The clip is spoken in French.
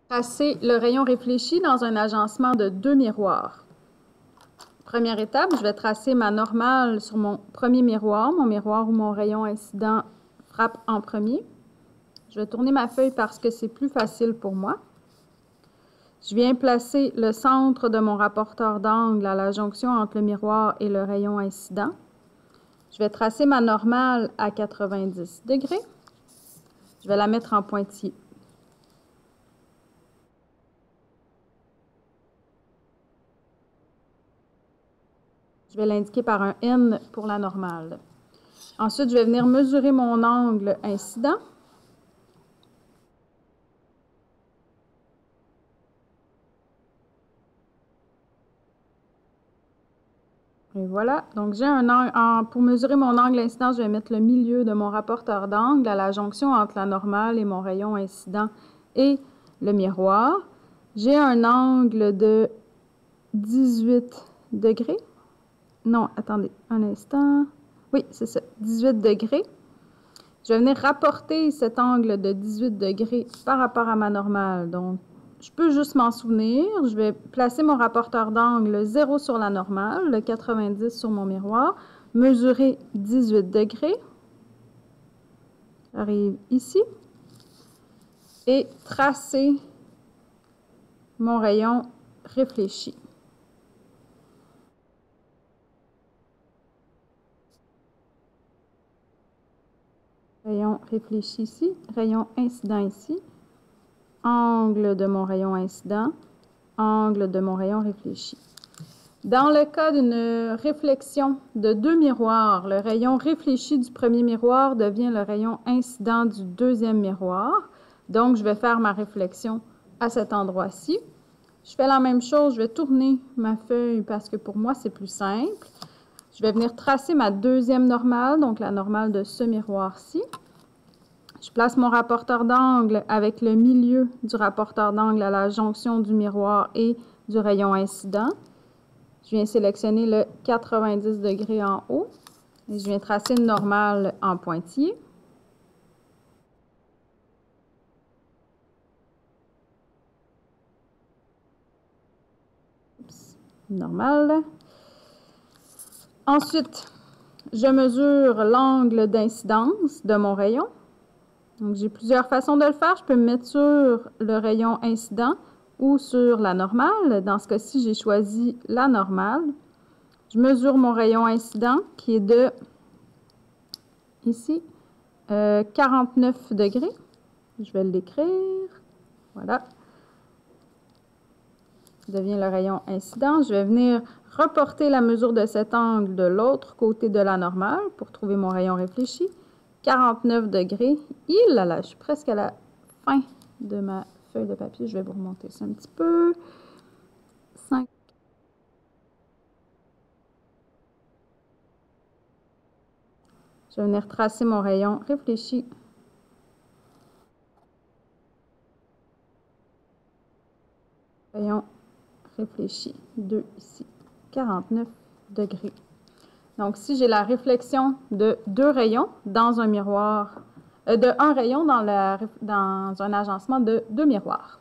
Tracer le rayon réfléchi dans un agencement de 2 miroirs. Première étape, je vais tracer ma normale sur mon premier miroir, mon miroir où mon rayon incident frappe en premier. Je vais tourner ma feuille parce que c'est plus facile pour moi. Je viens placer le centre de mon rapporteur d'angle à la jonction entre le miroir et le rayon incident. Je vais tracer ma normale à 90 degrés. Je vais la mettre en pointillé. Je vais l'indiquer par un N pour la normale. Ensuite, je vais venir mesurer mon angle incident. Et voilà. Donc, j'ai un angle. Pour mesurer mon angle incident, je vais mettre le milieu de mon rapporteur d'angle à la jonction entre la normale et mon rayon incident et le miroir. J'ai un angle de 18 degrés. Non, attendez un instant. Oui, c'est ça, 18 degrés. Je vais venir rapporter cet angle de 18 degrés par rapport à ma normale. Donc, je peux juste m'en souvenir. Je vais placer mon rapporteur d'angle 0 sur la normale, le 90 sur mon miroir, mesurer 18 degrés. J'arrive ici et tracer mon rayon réfléchi. Rayon réfléchi ici, rayon incident ici, angle de mon rayon incident, angle de mon rayon réfléchi. Dans le cas d'une réflexion de 2 miroirs, le rayon réfléchi du premier miroir devient le rayon incident du deuxième miroir. Donc, je vais faire ma réflexion à cet endroit-ci. Je fais la même chose, je vais tourner ma feuille parce que pour moi, c'est plus simple. Je vais venir tracer ma deuxième normale, donc la normale de ce miroir-ci. Je place mon rapporteur d'angle avec le milieu du rapporteur d'angle à la jonction du miroir et du rayon incident. Je viens sélectionner le 90 degrés en haut et je viens tracer une normale en pointillé. Normale. Ensuite, je mesure l'angle d'incidence de mon rayon. Donc, j'ai plusieurs façons de le faire. Je peux me mettre sur le rayon incident ou sur la normale. Dans ce cas-ci, j'ai choisi la normale. Je mesure mon rayon incident qui est de, ici, 49 degrés. Je vais l'écrire. Voilà. Ça devient le rayon incident. Je vais venir reporter la mesure de cet angle de l'autre côté de la normale pour trouver mon rayon réfléchi. 49 degrés. Je suis presque à la fin de ma feuille de papier. Je vais vous remonter ça un petit peu. 5. Je vais venir tracer mon rayon réfléchi. Rayon réfléchi 2 ici. 49 degrés. Donc, si j'ai la réflexion de 2 rayons dans un miroir, de 1 rayon dans un agencement de 2 miroirs.